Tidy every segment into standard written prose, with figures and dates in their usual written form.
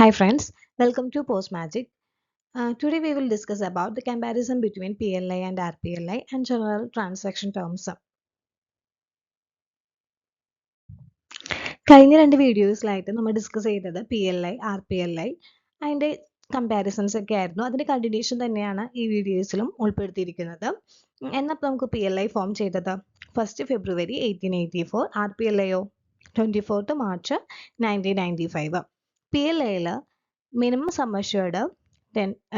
Hi friends, welcome to Post Magic. Today we will discuss about the comparison between PLI and RPLI and general transaction terms. കഴിഞ്ഞ രണ്ട് വീഡിയോസിലായിട്ട് നമ്മൾ discuss ചെയ്തത് PLI, RPLI അതിൻ്റെ comparisons ഒക്കെ ആയിരുന്നു. അതിൻ്റെ continuation തന്നെയാണ് ഈ വീഡിയോസിലും ഉൾപ്പെടുത്തിയിരിക്കുന്നത്. എന്നപ്പോൾ നമുക്ക് PLI ഫോം ചെയ്തത് ഫസ്റ്റ് ഫെബ്രുവരി 1884, RPLIയോ 24th മാർച്ച് 1995. PLIയിൽ minimum sum assured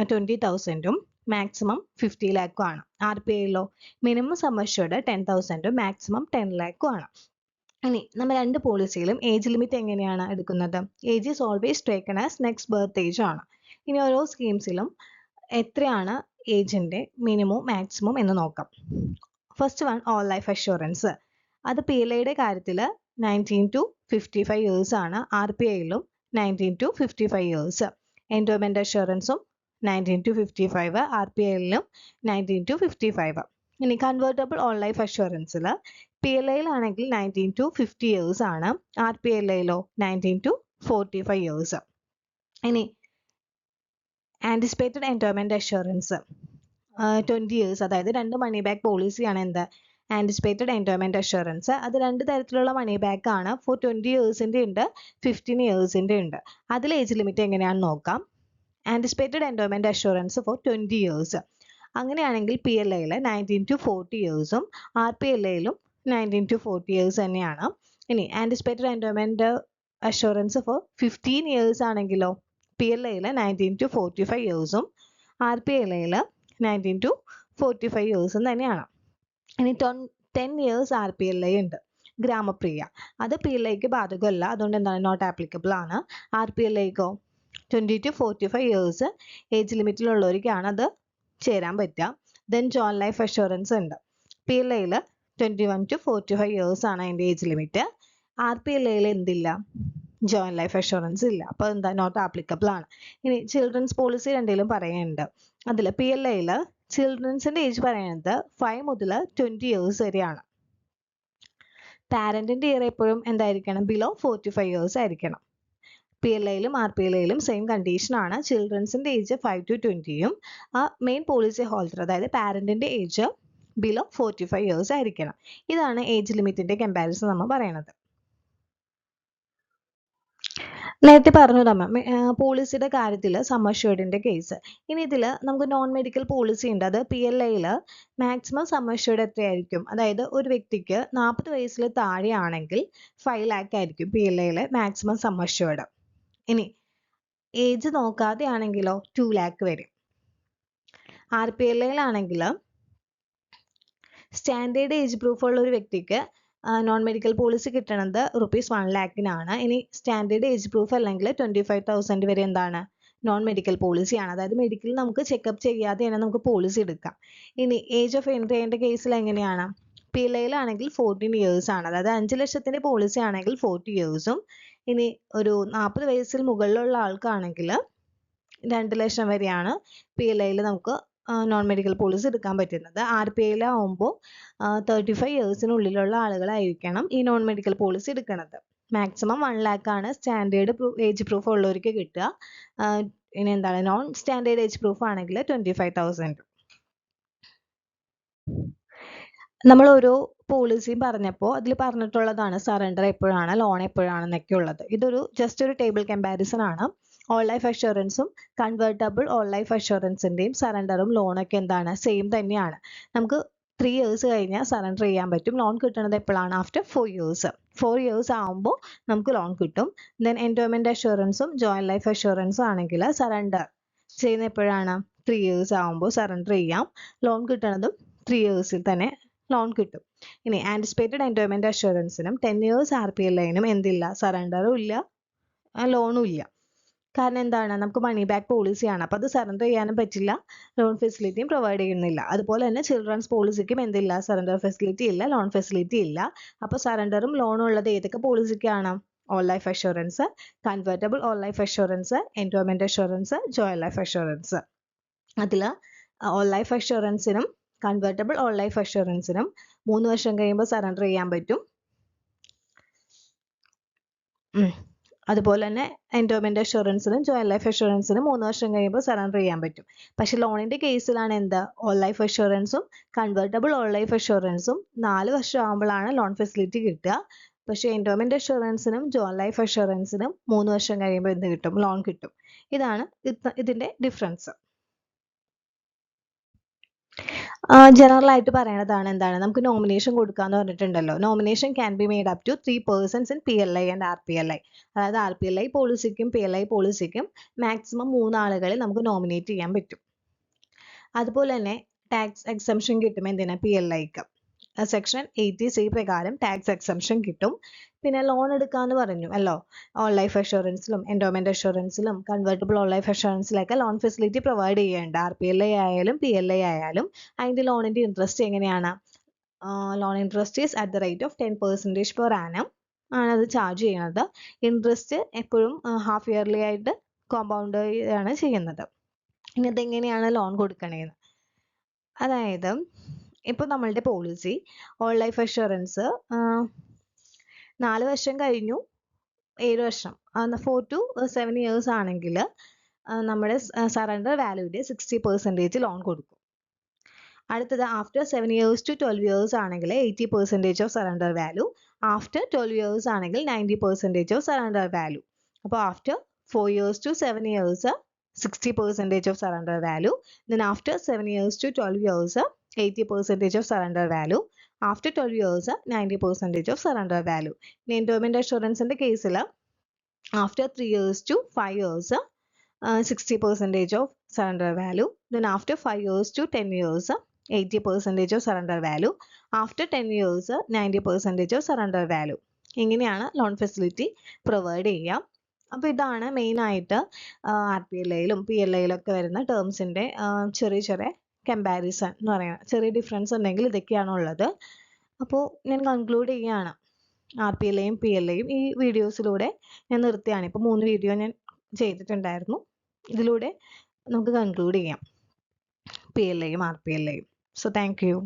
20,000 maximum 50 lakhs ആണ്. RPIയിലോ minimum sum assured 10,000 maximum 10 lakhs ആണ്. ഇനി നമ്മൾ രണ്ട് പോളിസിയിലും ഏജ് ലിമിറ്റ് എങ്ങനെയാണ് എടുക്കുന്നത്? Age is always taken as next birth age ആണ്. ഇനി ഓരോ സ്കീംസിലും എത്രയാണ് ഏജിൻ്റെ മിനിമം മാക്സിമം എന്ന് നോക്കാം. First one whole life assurance. അത് PLIയുടെ കാര്യത്തിൽ 19 to 55 years ആണ്. RPIയിലും 19 to 55 years. എൻഡോമെൻ്റ് അഷ്വറൻസും 19 to 55, RPIയിലും 19 to 55. ഇനി കൺവേർട്ടബിൾ ഓൾ ലൈഫ് അഷ്വറൻസിൽ PLIയിലാണെങ്കിൽ 19 to 50 years ആണ്. RPLIയിലോ 19 to 45 years. ഇനി ആൻറ്റിസിപ്പേറ്റഡ് എൻഡോമെൻ്റ് അഷ്വറൻസ് 20 years, അതായത് രണ്ട് മണി ബാക്ക് പോളിസിയാണ് എന്ത് ആൻറ്റിസിപ്പേറ്റഡ് എൻഡോമെൻ്റ് അഷ്വറൻസ്. അത് രണ്ട് തരത്തിലുള്ള മണി ബാക്ക് ആണ്. ഫോർ 20 yearsൻ്റെ ഉണ്ട്, 15 yearsൻ്റെ ഉണ്ട്. അതിൽ ഏജ് ലിമിറ്റ് എങ്ങനെയാണെന്ന് നോക്കാം. Anticipated endowment assurance for 20 years. അങ്ങനെയാണെങ്കിൽ PLIയിൽ 19 to 40 yearsഉം RPLIയിലും 19 to 40 years തന്നെയാണ്. ഇനി anticipated endowment assurance for 15 years ആണെങ്കിലോ PLIയിൽ 19 to 45 yearsഉം RPLIയിൽ 19 to 45 yearsഉം തന്നെയാണ്. ഇനി 10 years RPLI ഉണ്ട്. ഗ്രാമപ്രിയ അത് PLIക്ക് ബാധകമല്ല, അതുകൊണ്ട് എന്താണ് നോട്ട് ആപ്ലിക്കബിൾ ആണ്. RPLIക്കോ 20 to 45 years ഏജ് ലിമിറ്റിലുള്ളവർക്കാണ് അത് ചേരാൻ പറ്റുക. ദെൻ ജോയിൻ ലൈഫ് അഷ്വറൻസ് ഉണ്ട്. PLIയിൽ 21 to 45 years ആണ് അതിൻ്റെ ഏജ് ലിമിറ്റ്. RPLIയിൽ എന്തില്ല? ജോയിൻ ലൈഫ് അഷ്വറൻസ് ഇല്ല. അപ്പോൾ എന്താ നോട്ട് ആപ്ലിക്കബിൾ ആണ്. ഇനി ചിൽഡ്രൻസ് പോളിസി രണ്ടിലും പറയുന്നുണ്ട്. അതിൽ PLIയിൽ ചിൽഡ്രൻസിൻ്റെ ഏജ് പറയുന്നത് 5 മുതൽ 20 years വരെയാണ്. പാരൻറ്റിൻ്റെ ഇയർ എപ്പോഴും എന്തായിരിക്കണം? ബിലോ 45 years ആയിരിക്കണം. PLIയിലും RPLIയിലും സെയിം കണ്ടീഷനാണ്. ചിൽഡ്രൻസിൻ്റെ ഏജ് 5 to 20യും മെയിൻ പോളിസി ഹോൾഡർ അതായത് പാരൻറ്റിൻ്റെ ഏജ് ബിലോ 45 years ആയിരിക്കണം. ഇതാണ് ഏജ് ലിമിറ്റിൻ്റെ കമ്പാരിസൺ നമ്മൾ പറയുന്നത്. നേരത്തെ പറഞ്ഞു തമ്മ പോളിസിയുടെ കാര്യത്തിൽ സം അഷ്വേർഡിൻ്റെ കേസ്. ഇനി ഇതിൽ നമുക്ക് നോൺ മെഡിക്കൽ പോളിസി ഉണ്ട്. അത് PLIയിൽ മാക്സിമം സം അഷ്വേർഡ് എത്രയായിരിക്കും? അതായത് ഒരു വ്യക്തിക്ക് 40 വയസ്സിൽ താഴെയാണെങ്കിൽ 5 lakh ആയിരിക്കും PLIയിലെ മാക്സിമം സം അഷ്വേർഡ്. ഇനി ഏജ് നോക്കാതെ ആണെങ്കിലോ 2 lakh വരും. RPLIയിലാണെങ്കിൽ സ്റ്റാൻഡേർഡ് ഏജ് പ്രൂഫ് ഉള്ള ഒരു വ്യക്തിക്ക് നോൺ മെഡിക്കൽ പോളിസി കിട്ടണത് ₹1 lakhനാണ്. ഇനി സ്റ്റാൻഡേർഡ് ഏജ് പ്രൂഫ് അല്ലെങ്കിൽ 25,000 വരെ എന്താണ് നോൺ മെഡിക്കൽ പോളിസിയാണ്. അതായത് മെഡിക്കൽ നമുക്ക് ചെക്കപ്പ് ചെയ്യാതെ തന്നെ നമുക്ക് പോളിസി എടുക്കാം. ഇനി ഏജ് ഓഫ് എൻട്രി ചെയ്യേണ്ട കേസിൽ എങ്ങനെയാണ്? PLIയിലാണെങ്കിൽ 14 years ആണ്. അതായത് 5 ലക്ഷത്തിൻ്റെ പോളിസി ആണെങ്കിൽ 40 yearsഉം ഇനി ഒരു 40 വയസ്സിൽ മുകളിലുള്ള ആൾക്കാണെങ്കിൽ 2 ലക്ഷം വരെയാണ് PLIയിൽ നമുക്ക് നോൺ മെഡിക്കൽ പോളിസി എടുക്കാൻ പറ്റുന്നത്. RPIയിലാവുമ്പോൾ 35 yearsനുള്ളിലുള്ള ആളുകളായിരിക്കണം ഈ നോൺ മെഡിക്കൽ പോളിസി എടുക്കുന്നത്. മാക്സിമം 1 lakh ആണ് സ്റ്റാൻഡേർഡ് ഏജ് പ്രൂഫ് ഉള്ളവർക്ക് കിട്ടുക. ഇനി എന്താണ് നോൺ സ്റ്റാൻഡേർഡ് ഏജ് പ്രൂഫ് ആണെങ്കിൽ 25,000. നമ്മൾ ഓരോ പോളിസിയും പറഞ്ഞപ്പോൾ അതിൽ പറഞ്ഞിട്ടുള്ളതാണ് സറണ്ടർ എപ്പോഴാണ്, ലോൺ എപ്പോഴാണെന്നൊക്കെ ഉള്ളത്. ഇതൊരു ജസ്റ്റ് ഒരു ടേബിൾ കമ്പാരിസൺ ആണ്. ഓൾ ലൈഫ് അഷ്വറൻസും കൺവേർട്ടബിൾ ഓൾ ലൈഫ് അഷ്വറൻസിൻ്റെയും സറണ്ടറും ലോണൊക്കെ എന്താണ് സെയിം തന്നെയാണ്. നമുക്ക് 3 years കഴിഞ്ഞാൽ സറണ്ടർ ചെയ്യാൻ പറ്റും. ലോൺ കിട്ടുന്നത് എപ്പോഴാണ്? After 4 years. 4 years ആകുമ്പോൾ നമുക്ക് ലോൺ കിട്ടും. ദെൻ എൻഡോമെൻ്റ് അഷ്വറൻസും ജോയിൻ ലൈഫ് അഷ്വറൻസും ആണെങ്കിൽ സറണ്ടർ ചെയ്യുന്ന എപ്പോഴാണ്? 3 years ആകുമ്പോൾ സറണ്ടർ ചെയ്യാം. ലോൺ കിട്ടുന്നതും 3 yearsൽ തന്നെ ലോൺ കിട്ടും. ഇനി ആൻറ്റിസിപ്പേറ്റഡ് എൻഡോമെൻ്റ് അഷ്വറൻസിനും 10 years RPLIനും എന്തില്ല? സറണ്ടറും ഇല്ല, ലോണും ഇല്ല. കാരണം എന്താണ്? നമുക്ക് മണി ബാക്ക് പോളിസിയാണ്. അപ്പോൾ അത് സറണ്ടർ ചെയ്യാനും പറ്റില്ല, ലോൺ ഫെസിലിറ്റിയും പ്രൊവൈഡ് ചെയ്യുന്നില്ല. അതുപോലെ തന്നെ ചിൽഡ്രൻസ് പോളിസിക്കും എന്തില്ല? സറണ്ടർ ഫെസിലിറ്റി ഇല്ല, ലോൺ ഫെസിലിറ്റി ഇല്ല. അപ്പോൾ സറണ്ടറും ലോണും ഉള്ളത് ഏതൊക്കെ പോളിസിക്കാണ്? Whole life assurance, convertible whole life assurance, endowment assurance, joint life assurance. അതിൽ ഓൾ ലൈഫ് അഷ്വറൻസിനും കൺവേർട്ടബിൾ ഓൾ ലൈഫ് അഷ്വറൻസിനും 3 വർഷം കഴിയുമ്പോൾ സറണ്ടർ ചെയ്യാൻ പറ്റും. അതുപോലെ തന്നെ എൻഡോമെന്റ് അഷുറൻസിനും ജോയിന്റ് ലൈഫ് അഷുറൻസിനും 3 വർഷം കഴിയുമ്പോൾ സറണ്ടർ ചെയ്യാൻ പറ്റും. പക്ഷെ ലോണിന്റെ കേസിലാണ് എന്താ ഓൾ ലൈഫ് അഷുറൻസും കൺവേർട്ടബിൾ ഓൾ ലൈഫ് അഷുറൻസും 4 വർഷം ആകുമ്പോഴാണ് ലോൺ ഫെസിലിറ്റി കിട്ടുക. പക്ഷെ എൻഡോമെന്റ് അഷുറൻസിനും ജോയിന്റ് ലൈഫ് അഷുറൻസിനും 3 വർഷം കഴിയുമ്പോൾ എന്ത് കിട്ടും? ലോൺ കിട്ടും. ഇതാണ് ഇതിന്റെ ഡിഫറൻസ്. ജനറൽ ആയിട്ട് പറയണതാണ് എന്താണ് നമുക്ക് നോമിനേഷൻ കൊടുക്കാന്ന് പറഞ്ഞിട്ടുണ്ടല്ലോ. Nomination can be made up to 3 persons in PLI and RPLI. അതായത് RPLI പോളിസിക്കും PLI പോളിസിക്കും മാക്സിമം 3 ആളുകളെ നമുക്ക് നോമിനേറ്റ് ചെയ്യാൻ പറ്റും. അതുപോലെ തന്നെ ടാക്സ് എക്സംഷൻ കിട്ടും എന്തിനാ? PLIക്ക്. സെക്ഷൻ 80C പ്രകാരം ടാക്സ് എക്സംഷൻ കിട്ടും. പിന്നെ ലോൺ എടുക്കാന്ന് പറഞ്ഞു അല്ലോ. ഓൾ ലൈഫ് അഷുറൻസിലും എൻഡോമെന്റ് അഷുറൻസിലും കൺവേർട്ടബിൾ ഓൾ ലൈഫ് അഷുറൻസിലൊക്കെ ലോൺ ഫെസിലിറ്റി പ്രൊവൈഡ് ചെയ്യുന്നുണ്ട്. RPLI ആയാലും PLI ആയാലും. അതിന്റെ ലോണിന്റെ ഇൻട്രസ്റ്റ് എങ്ങനെയാണ്? Loan interest is at the rate of 10% per annum ആണ് അത് ചാർജ് ചെയ്യുന്നത്. ഇൻട്രസ്റ്റ് എപ്പോഴും ഹാഫ് ഇയർലി ആയിട്ട് കോമ്പൗണ്ട് ആണ് ചെയ്യുന്നത്. ഇനി അതെങ്ങനെയാണ് ലോൺ കൊടുക്കണേന്ന്? അതായത് ഇപ്പോൾ നമ്മളുടെ പോളിസി ഓൾ ലൈഫ് അഷുറൻസ് 4 വർഷം കഴിഞ്ഞു 7 വർഷം 4 to 7 years ആണെങ്കിൽ നമ്മുടെ സറണ്ടർ വാല്യൂയുടെ 60% ലോൺ കൊടുക്കും. അടുത്തത് ആഫ്റ്റർ 7 years to 12 years ആണെങ്കിൽ 80% of surrender value. After 12 years ആണെങ്കിൽ 90% ഓഫ് സറണ്ടർ വാല്യൂ. അപ്പോൾ after 4 years to 7 years 60% of surrender value. Then after 7 years to 12 years 80% of surrender value. After 12 years 90% of surrender value. In endowment assurance in the case after 3 years to 5 years 60% of surrender value. Then after 5 years to 10 years 80% of surrender value. After 10 years 90% of surrender value. ഇങ്ങനെയാണ് loan facility provide ചെയ്യുക. അപ്പോൾ ഇതാണ് മെയിനായിട്ട് RPLIയിലും PLIയിലും ഒക്കെ വരുന്ന ടേംസിൻ്റെ ചെറിയ ചെറിയ comparison എന്ന് പറയുന്നത്. ചെറിയ ഡിഫറൻസ് ഉണ്ടെങ്കിൽ ഇതൊക്കെയാണ് ഉള്ളത്. അപ്പോൾ ഞാൻ കൺക്ലൂഡ് ചെയ്യുകയാണ്. RPLIയും PLIയും ഈ വീഡിയോസിലൂടെ ഞാൻ നിർത്തിയാണ്. ഇപ്പോൾ 3 വീഡിയോ ഞാൻ ചെയ്തിട്ടുണ്ടായിരുന്നു. ഇതിലൂടെ നമുക്ക് കൺക്ലൂഡ് ചെയ്യാം PLIയും RPLIയും. So thank U.